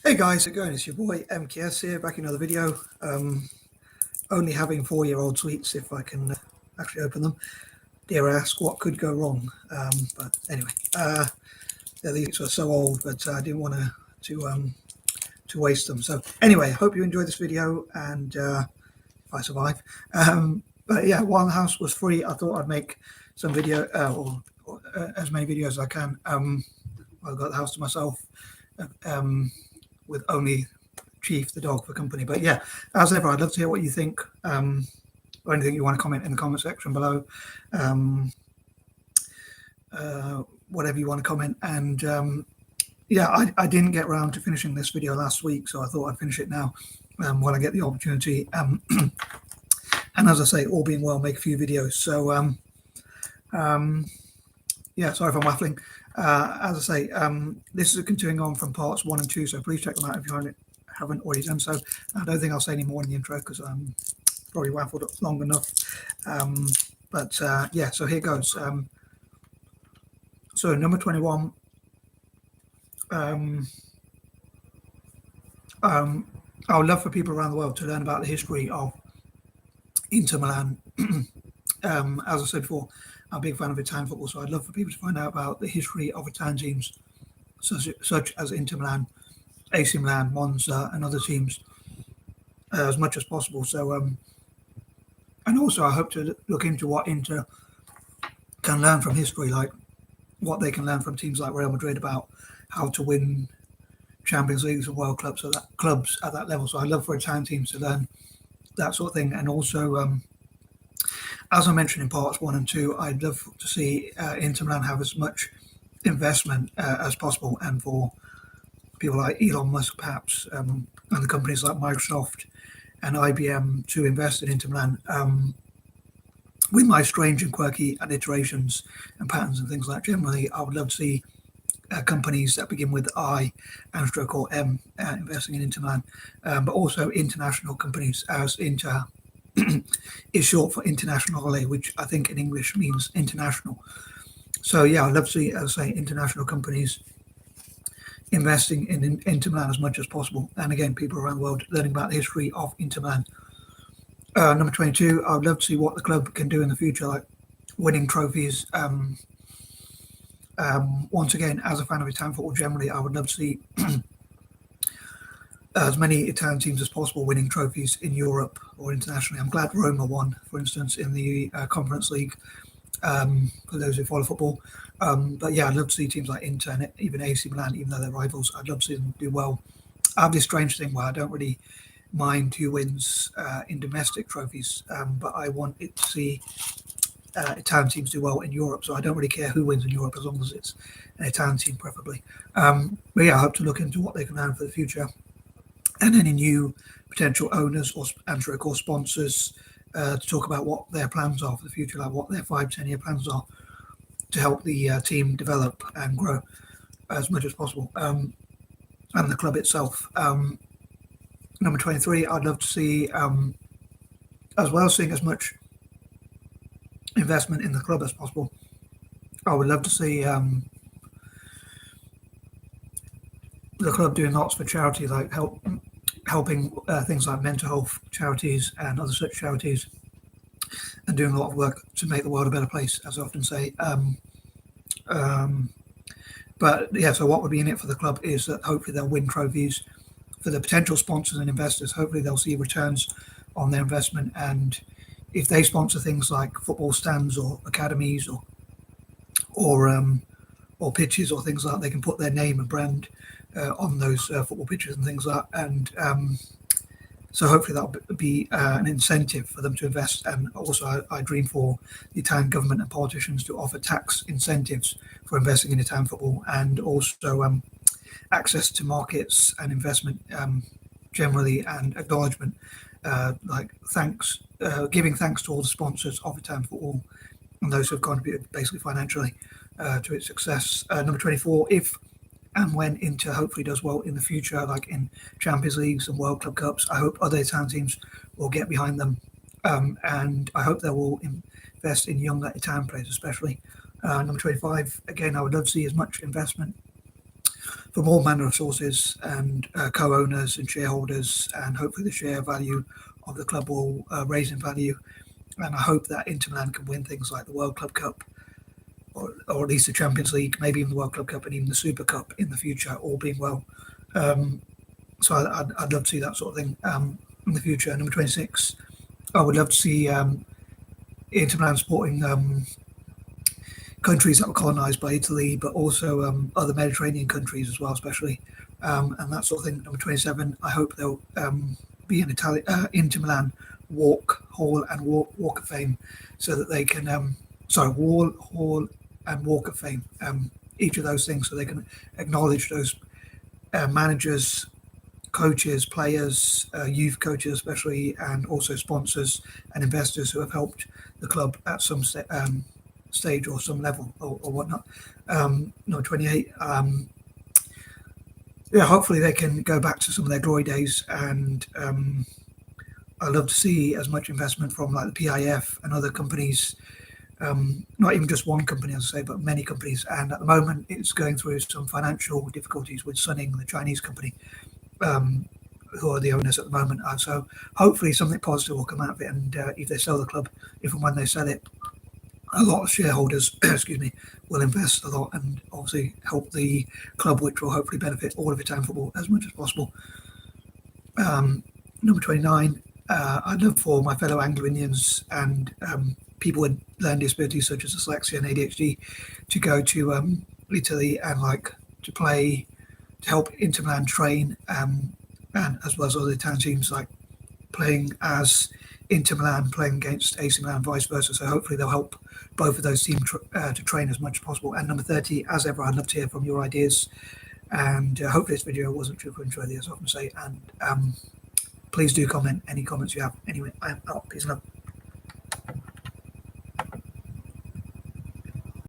Hey guys, how's it going? It's your boy M.K.S here, back in another video. Only having 4-year-old sweets if I can actually open them. Dare I ask what could go wrong? But anyway, yeah, these were so old, but I didn't want to waste them. So anyway, hope you enjoyed this video, and if I survive. But yeah, while the house was free, I thought I'd make some video or as many videos as I can. I've got the house to myself. With only Chief the dog for company. But yeah, as ever, I'd love to hear what you think, or anything you want to comment in the comment section below. Whatever you want to comment. And yeah, I didn't get around to finishing this video last week, so I thought I'd finish it now while I get the opportunity. And as I say, all being well, make a few videos. So yeah, sorry if I'm waffling. As I say, this is continuing on from parts 1 and 2, so please check them out if you haven't already done so. I don't think I'll say any more in the intro because I'm probably waffled long enough. But yeah, so here goes. So number 21. I would love for people around the world to learn about the history of Inter Milan. As I said before, I'm a big fan of Italian football, so I'd love for people to find out about the history of Italian teams such as Inter Milan, AC Milan, Monza, and other teams as much as possible. So, and also I hope to look into what Inter can learn from history, like what they can learn from teams like Real Madrid about how to win Champions Leagues and World Clubs at that level. So I'd love for Italian teams to learn that sort of thing, and also. As I mentioned in parts 1 and 2, I'd love to see Inter Milan have as much investment as possible, and for people like Elon Musk, perhaps, and the companies like Microsoft and I.B.M to invest in Inter Milan. With my strange and quirky alliterations and patterns and things like that, generally, I would love to see companies that begin with I and stroke or M investing in Inter Milan, but also international companies, as Inter is short for Internationale, which I think in English means international. So yeah, I'd love to see, as I say, international companies investing in Inter Milan as much as possible. And again, people around the world learning about the history of Inter Milan. Number 22, I would love to see what the club can do in the future, like winning trophies. Once again, as a fan of Italian football generally, I would love to see as many Italian teams as possible winning trophies in Europe or internationally. I'm glad Roma won, for instance, in the Conference League, for those who follow football. But yeah, I'd love to see teams like Inter and even AC Milan, even though they're rivals, I'd love to see them do well. I have this strange thing where I don't really mind who wins in domestic trophies, but I want it to see Italian teams do well in Europe. So I don't really care who wins in Europe as long as it's an Italian team, preferably. But yeah, I hope to look into what they can learn for the future. And any new potential owners or sponsors to talk about what their plans are for the future, like what their 5-10 year plans are to help the team develop and grow as much as possible, and the club itself. Number 23, I'd love to see, as well, seeing as much investment in the club as possible. I would love to see the club doing lots for charity, like helping things like mental health charities and other such charities, and doing a lot of work to make the world a better place, as I often say. But yeah, so what would be in it for the club is that hopefully they'll win trophies. For the potential sponsors and investors, hopefully they'll see returns on their investment, and if they sponsor things like football stands or academies or pitches or things like that, they can put their name and brand on those football pitches and things like that. And so hopefully that'll be an incentive for them to invest. And also I dream for the Italian government and politicians to offer tax incentives for investing in Italian football, and also access to markets and investment generally, and acknowledgement, like giving thanks to all the sponsors of Italian football and those who have contributed basically financially to its success. Number 24, if and when Inter hopefully does well in the future, like in Champions Leagues and World Club Cups, I hope other Italian teams will get behind them, and I hope they will invest in younger Italian players especially. Number 25, again, I would love to see as much investment from all manner of sources and co-owners and shareholders, and hopefully the share value of the club will raise in value. And I hope that Inter Milan can win things like the World Club Cup, or at least the Champions League, maybe even the World Club Cup and even the Super Cup in the future, all being well. So I'd love to see that sort of thing in the future. Number 26, I would love to see Inter Milan supporting countries that were colonized by Italy, but also other Mediterranean countries as well, especially, and that sort of thing. Number 27, I hope there'll be an Inter Milan walk, hall, and walk of fame, so that they can, wall, hall, and walk of fame, each of those things, so they can acknowledge those managers, coaches, players, youth coaches especially, and also sponsors and investors who have helped the club at some stage or some level or whatnot. Number 28, hopefully they can go back to some of their glory days, and I'd love to see as much investment from like the P.I.F and other companies, not even just one company, as I say, but many companies. And at the moment, it's going through some financial difficulties with Sunning, the Chinese company, who are the owners at the moment. So hopefully something positive will come out of it. And if they sell the club, if and when they sell it, a lot of shareholders, excuse me, will invest a lot and obviously help the club, which will hopefully benefit all of Italian football as much as possible. Number 29, I'd love for my fellow Anglo-Indians and people with learning disabilities such as dyslexia and ADHD to go to Italy and to play, to help Inter Milan train, and as well as other Italian teams, like playing as Inter Milan, playing against AC Milan, vice versa. So hopefully they'll help both of those teams to train as much as possible. And number 30, as ever, I'd love to hear from your ideas. And hopefully this video wasn't too intro, as I often say. And please do comment any comments you have. Anyway, I am out. Peace and love.